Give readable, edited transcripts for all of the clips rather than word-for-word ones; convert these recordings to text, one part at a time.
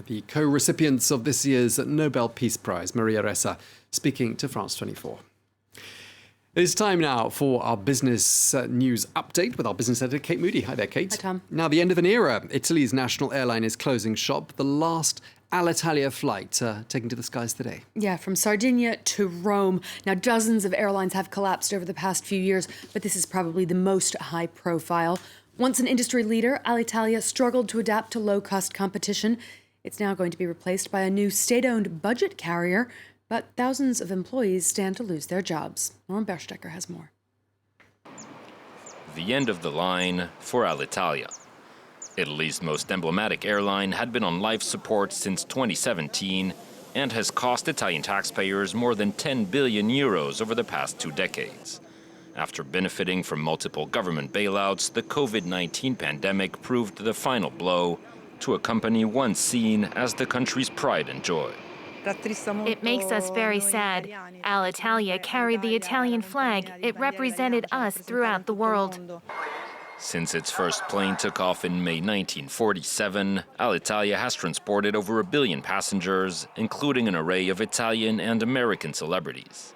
the co-recipients of this year's Nobel Peace Prize, Maria Ressa, speaking to France 24. It is time now for our business news update with our business editor, Kate Moody. Hi there, Kate. Hi, Tom. Now, the end of an era. Italy's national airline is closing shop. The last Alitalia flight taken to the skies today. Yeah, from Sardinia to Rome. Now, dozens of airlines have collapsed over the past few years, but this is probably the most high profile. Once an industry leader, Alitalia struggled to adapt to low-cost competition. It's now going to be replaced by a new state-owned budget carrier, but thousands of employees stand to lose their jobs. Norm Berstecker has more. The end of the line for Alitalia. Italy's most emblematic airline had been on life support since 2017 and has cost Italian taxpayers more than 10 billion euros over the past 2 decades. After benefiting from multiple government bailouts, the COVID-19 pandemic proved the final blow to a company once seen as the country's pride and joy. It makes us very sad. Alitalia carried the Italian flag. It represented us throughout the world. Since its first plane took off in May 1947, Alitalia has transported over 1 billion passengers, including an array of Italian and American celebrities.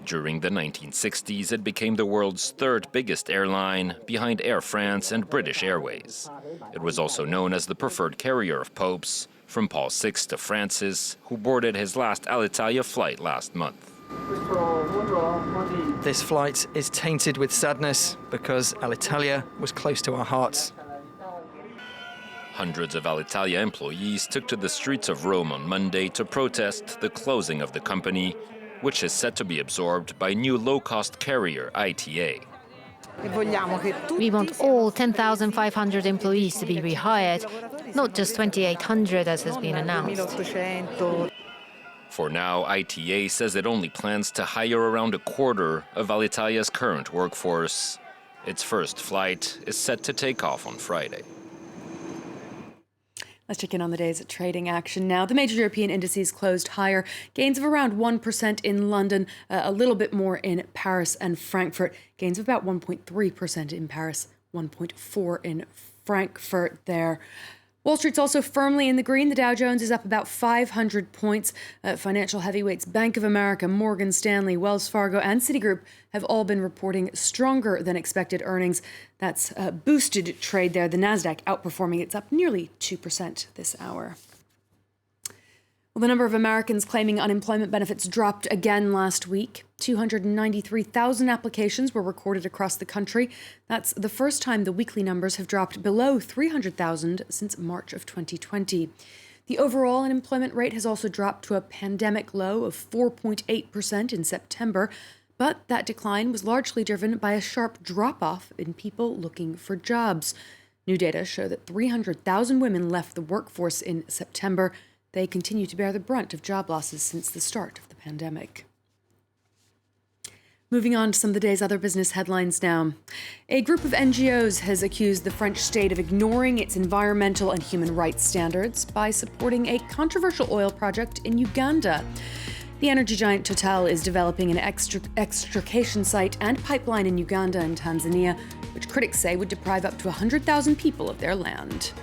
During the 1960s, it became the world's 3rd biggest airline, behind Air France and British Airways. It was also known as the preferred carrier of popes, from Paul VI to Francis, who boarded his last Alitalia flight last month. This flight is tainted with sadness because Alitalia was close to our hearts. Hundreds of Alitalia employees took to the streets of Rome on Monday to protest the closing of the company, which is set to be absorbed by new low-cost carrier ITA. We want all 10,500 employees to be rehired, not just 2,800 as has been announced. For now, ITA says it only plans to hire around a quarter of Alitalia's current workforce. Its first flight is set to take off on Friday. Let's check in on the day's trading action now. The major European indices closed higher. Gains of around 1% in London, a little bit more in Paris and Frankfurt. Gains of about 1.3% in Paris, 1.4% in Frankfurt there. Wall Street's also firmly in the green. The Dow Jones is up about 500 points. Financial heavyweights Bank of America, Morgan Stanley, Wells Fargo, and Citigroup have all been reporting stronger than expected earnings. That's boosted trade there. The Nasdaq outperforming. It's up nearly 2% this hour. Well, the number of Americans claiming unemployment benefits dropped again last week. 293,000 applications were recorded across the country. That's the first time the weekly numbers have dropped below 300,000 since March of 2020. The overall unemployment rate has also dropped to a pandemic low of 4.8% in September, but that decline was largely driven by a sharp drop-off in people looking for jobs. New data show that 300,000 women left the workforce in September. They continue to bear the brunt of job losses since the start of the pandemic. Moving on to some of the day's other business headlines now. A group of NGOs has accused the French state of ignoring its environmental and human rights standards by supporting a controversial oil project in Uganda. The energy giant Total is developing an extrication site and pipeline in Uganda and Tanzania, which critics say would deprive up to 100,000 people of their land.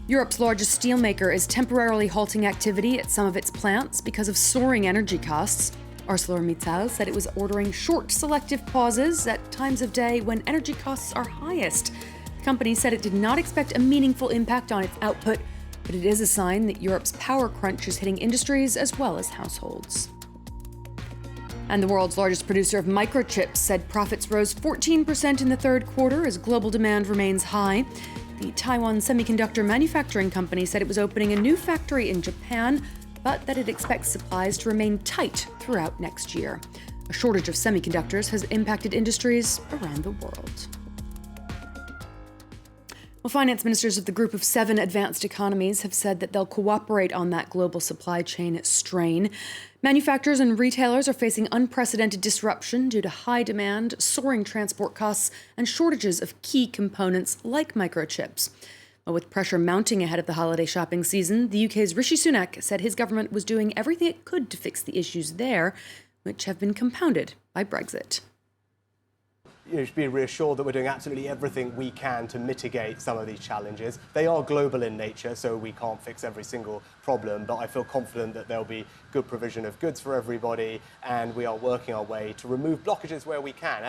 Europe's largest steelmaker is temporarily halting activity at some of its plants because of soaring energy costs. ArcelorMittal said it was ordering short, selective pauses at times of day when energy costs are highest. The company said it did not expect a meaningful impact on its output, but it is a sign that Europe's power crunch is hitting industries as well as households. And the world's largest producer of microchips said profits rose 14% in the third quarter as global demand remains high. The Taiwan Semiconductor Manufacturing Company said it was opening a new factory in Japan, but that it expects supplies to remain tight throughout next year. A shortage of semiconductors has impacted industries around the world. Well, finance ministers of the Group of 7 advanced economies have said that they'll cooperate on that global supply chain strain. Manufacturers and retailers are facing unprecedented disruption due to high demand, soaring transport costs, and shortages of key components like microchips. Well, with pressure mounting ahead of the holiday shopping season, the UK's Rishi Sunak said his government was doing everything it could to fix the issues there, which have been compounded by Brexit. should be reassured that we're doing absolutely everything we can to mitigate some of these challenges. They are global in nature, so we can't fix every single problem, but I feel confident that there'll be good provision of goods for everybody, and we are working our way to remove blockages where we can.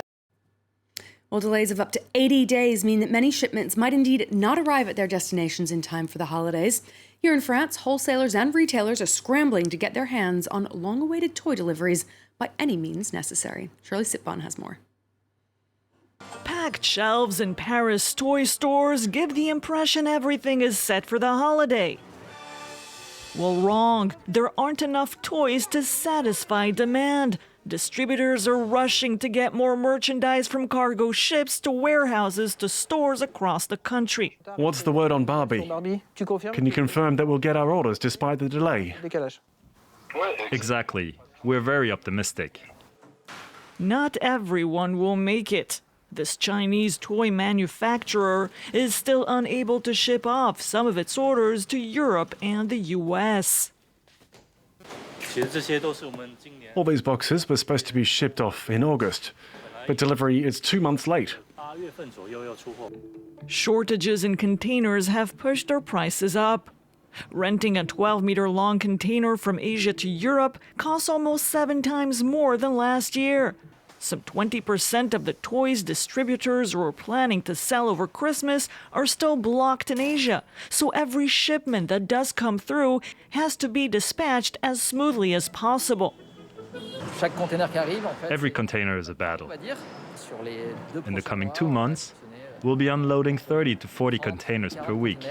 Well, delays of up to 80 days mean that many shipments might indeed not arrive at their destinations in time for the holidays. Here in France, wholesalers and retailers are scrambling to get their hands on long-awaited toy deliveries by any means necessary. Shirley Sitbon has more. Packed shelves in Paris toy stores give the impression everything is set for the holiday. Well, wrong. There aren't enough toys to satisfy demand. Distributors are rushing to get more merchandise from cargo ships to warehouses to stores across the country. What's the word on Barbie? Can you confirm that we'll get our orders despite the delay? Exactly. We're very optimistic. Not everyone will make it. This Chinese toy manufacturer is still unable to ship off some of its orders to Europe and the US. All these boxes were supposed to be shipped off in August, but delivery is 2 months late. Shortages in containers have pushed their prices up. Renting a 12-meter-long container from Asia to Europe costs almost 7 times more than last year. Some 20% of the toys distributors were planning to sell over Christmas are still blocked in Asia, so every shipment that does come through has to be dispatched as smoothly as possible. Every container is a battle. In the coming 2 months, we'll be unloading 30 to 40 containers per week.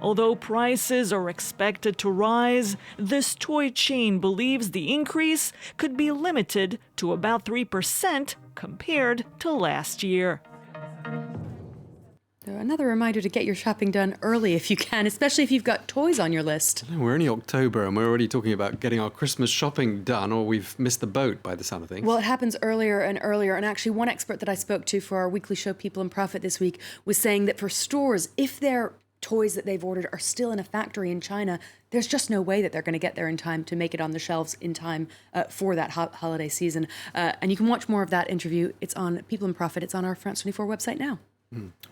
Although prices are expected to rise, this toy chain believes the increase could be limited to about 3% compared to last year. Another reminder to get your shopping done early if you can, especially if you've got toys on your list. We're only October and we're already talking about getting our Christmas shopping done, or we've missed the boat by the sound of things. Well, it happens earlier and earlier. And actually, one expert that I spoke to for our weekly show, People and Profit, this week was saying that for stores, if their toys that they've ordered are still in a factory in China, there's just no way that they're going to get there in time to make it on the shelves in time for that holiday season. And you can watch more of that interview. It's on People and Profit. It's on our France 24 website now.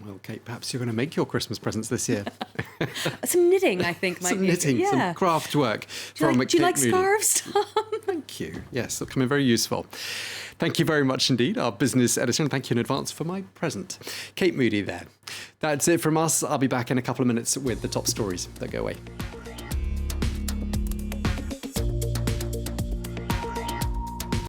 Well, Kate, perhaps you're going to make your Christmas presents this year. Some knitting, I think, might some be. knitting, Yeah. some craft work Do you like Kate Moody. scarves, Tom? Thank you. Yes, they'll come in very useful. Thank you very much indeed, our business editor, and thank you in advance for my present. Kate Moody there. That's it from us. I'll be back in a couple of minutes with the top stories that go away.